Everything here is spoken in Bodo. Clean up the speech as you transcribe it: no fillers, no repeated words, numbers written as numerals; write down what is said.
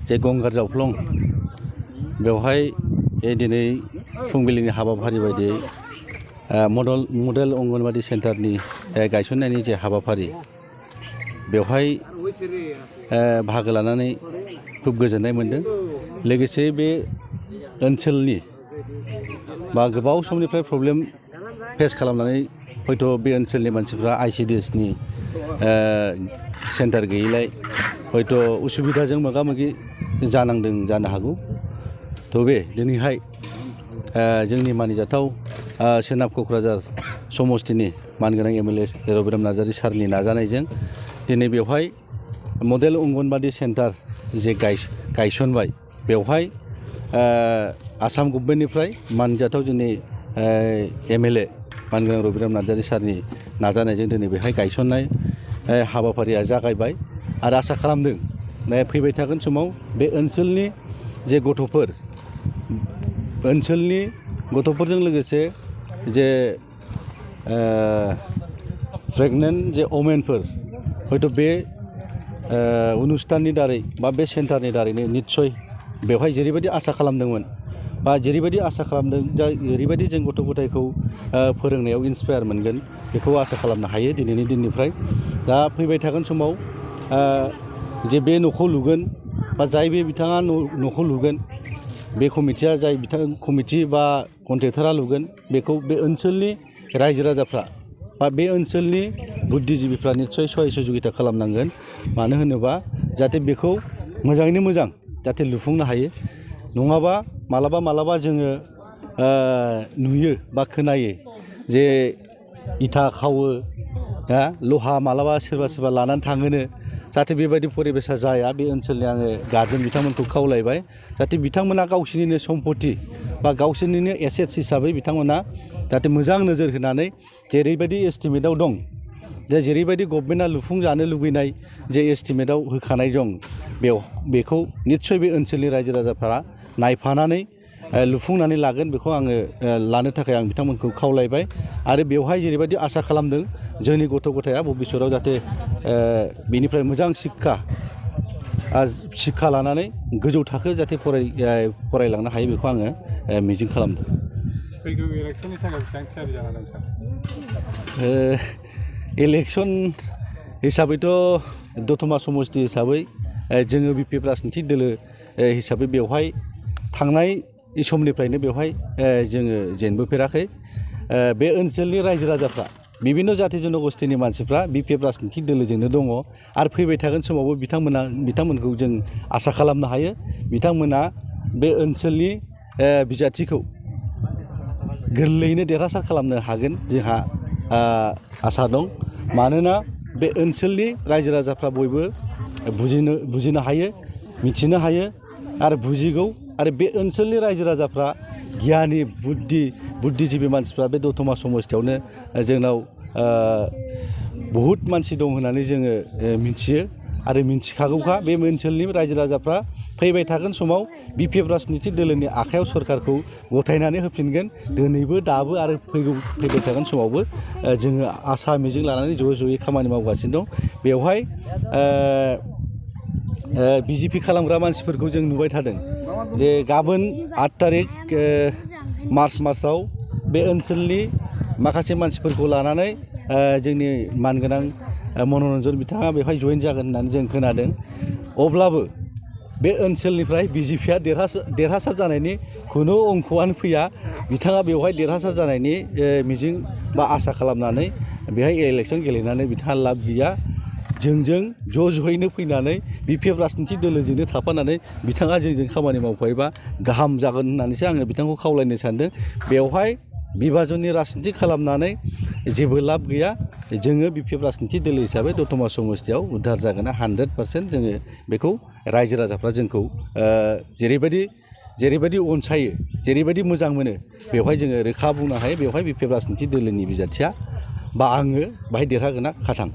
जे गंगार जावख्लं बेवहाय दिनै फुंबिलिनि हाबाफारि बायदियै मडेल अंगनवाड़ी सेन्टारनि गायसननायनि जे हाबाफारि बेवहाय बाहागो लानानै खूब गोजोननाय मोनदों। लोगोसे बे ओनसोलनि बा गोबाव समनिफ्राय प्रब्लेम फेस खालामनानै हयथ' बे ओनसोलनि मानसिफ्रा ICDSनि सेन्टार गैयैलाय हयथ' उसुबिदाजों मोगा मोगि जानांदों जानो हागौ। थ' बे दिनैहाय जोंनि मानिजाथाव सोनाब क'क्राझार समस्तिनि मानगोनां MLA रबिराम नार्जारी सारनि नाजानायजों दिनै बेवहाय मडेल अंगनवाड़ी सेन्टार जे गायसनबाय बेवहाय आसाम गभर्नमेन्टनिफ्राय मानजाथाव जोंनि MLA मानगोनां रबिराम नार्जारी सारनि नाजानायजों दिनै बेहाय गायसननाय हाबाफारिया जागायबाय आरो आसा खालामदों फैबाय थागोन समाव बे ओनसोलनि जे गथ'फोरजों लोगोसे जे प्रेगनेन्ट जे अमेनफोर हयथ' बे अनुस्थाननि दारै बा बे सेन्टारनि दारैनो निस्सय बेवहाय जेरैबायदि आसा खालामदोंमोन बा जेरैबायदि आसा खालामदों दा ओरैबायदि जों गथ' गथायखौ फोरोंनायाव इन्सपायार मोनगोन बेखौ आसा खालामनो हायो दिनैनि दिननिफ्राय। दा फैबाय थागोन समाव जे बे न'खौ लुगोन बा जाय बे बिथाङा न'खौ लुगोन बे कमिटिया जाय कमिटि बा कन्ट्रेक्टरा लुगोन बेखौ बे ओनसोलनि रायजो राजाफ्रा बा बे ओनसोलनि बुद्धिजिबिफ्रा निस्सय सहाय सहजुगिता खालामनांगोन। मानो होनोबा जाहाथे बेखौ मोजाङैनो मोजां जाहाथे लुफुंनो हायो। नङाबा मालाबा जोङो नुयो बा खोनायो जे इथा खावो लहा मालाबा सोरबा लानानै थाङोनो जाहाथे बेबायदि परिबेसा जाया बे ओनसोलनि आङो गारजेन बिथांमोनखौ खावलायबाय जाहाथे बिथांमोना गावसोरनिनो सम्पति बा गावसोरनिनो एसेट्स हिसाबै बिथांमोना जाहाथे मोजां नोजोर होनानै जेरैबायदि एस्टिमेटआव दं जे जेरैबायदि गभर्नमेन्टआ लुफुंजानो लुबैनाय जे एस्टिमेटआव होखानाय दं बेखौ निस्सय बे ओनसोलनि रायजो राजाफोरा नायफानानै लुफुंनानै लागोन बेखौ आङो लानो थाखाय आं बिथांमोनखौ खावलायबाय। आरो बेवहाय जेरैबायदि आसा खालामदों जोंनि गथ' गथाया भबिष्यतआव जाहाथे बेनिफ्राय मोजां शिक्षा लानानै गोजौ थाखो जाहाथे फरायलांनो हायो बेखौ आङो मिजिं खालामदों। फैगौ इलेक्सननि थाखाय बेसेबां थियारि जाना दं सार? इलेक्सन हिसाबैथ' दतमा समस्ति हिसाबै जोङो BP राजनितिक दोलो हिसाबै बेवहाय थांनाय समनिफ्रायनो बेवहाय जोङो जेनबोफेराखै। बे ओनसोलनि रायजो राजाफ्रा बिभिन्न जाति जनगोष्ठीनि मानसिफ्रा BP राजनितिक दोलोजोंनो दङ आरो फैबाय थागोन समावबो बिथांमोनखौ जों आसा खालामनो हायो बिथांमोना बे ओनसोलनि बिजाथिखौ गोरलैयैनो देरहासार खालामनो हागोन जोंहा आसा दं। मानोना बे ओनसोलनि रायजो राजाफ्रा बयबो बुजिनो हायो मिथिनो हायो आरो बुजिगौ आरो बे ओनसोलनि रायजो राजाफ्रा गियानि बुद्धिजिबि मानसिफ्रा बे दतमा समस्तियावनो जोंनाव बहुद मानसि दं होननानै जोङो मिथियो आरो मिथिखागौखा। बे ओनसोलनि रायजो राजाफ्रा फैबाय थागोन समाव BP राजनितिक दोलोनि आखायाव सरकारखौ गथायनानै होफिनगोन दिनैबो दाबो आरो फैबाय थागोन समावबो जोङो आसा मिजिं लानानै ज'यै खामानि मावगासिनो दं। बेवहाय BJP खालामग्रा मानसिफोरखौ जों नुबाय थादों जे गाबोन 8 तारिख मार्च मासाव बे ओनसोलनि माखासे मानसिफोरखौ लानानै जोंनि मानगोनां मनरन्जन बिथाङा बेवहाय जइन जागोन होननानै जों खोनादों। अब्लाबो बे ओनसोलनिफ्राय BJPआ देरहासार जानायनि खुनु अंक'आनो फैया। बिथाङा बेवहाय देरहासार जानायनि मिजिं बा आसा खालामनानै बेहाय इलेक्सन गेलेनानै बिथाङा लाब गैया। जोंजों ज'यैनो फैनानै BP राजनितिक दोलोजोंनो थाफानानै बिथाङा जोंजों खामानि मावफायोबा गाहाम जागोन होननानैसो आङो बिथांखौ खावलायनो सानदों। बेवहाय बिभाजननि राजनिति खालामनानै जेबो लाब गैया। जोङो BP राजनितिक दोलो हिसाबै दतमा समस्तियाव उद्धार जागोन 100% जोङो बेखौ रायजो राजाफ्रा जोंखौ जेरैबायदि अनसायो जेरैबायदि मोजां मोनो बेवहाय जोङो रोखा बुंनो हायो बेवहाय BP राजनितिक दोलोनि बिजाथिया बा आङो बाहाय देरहागोना खाथां।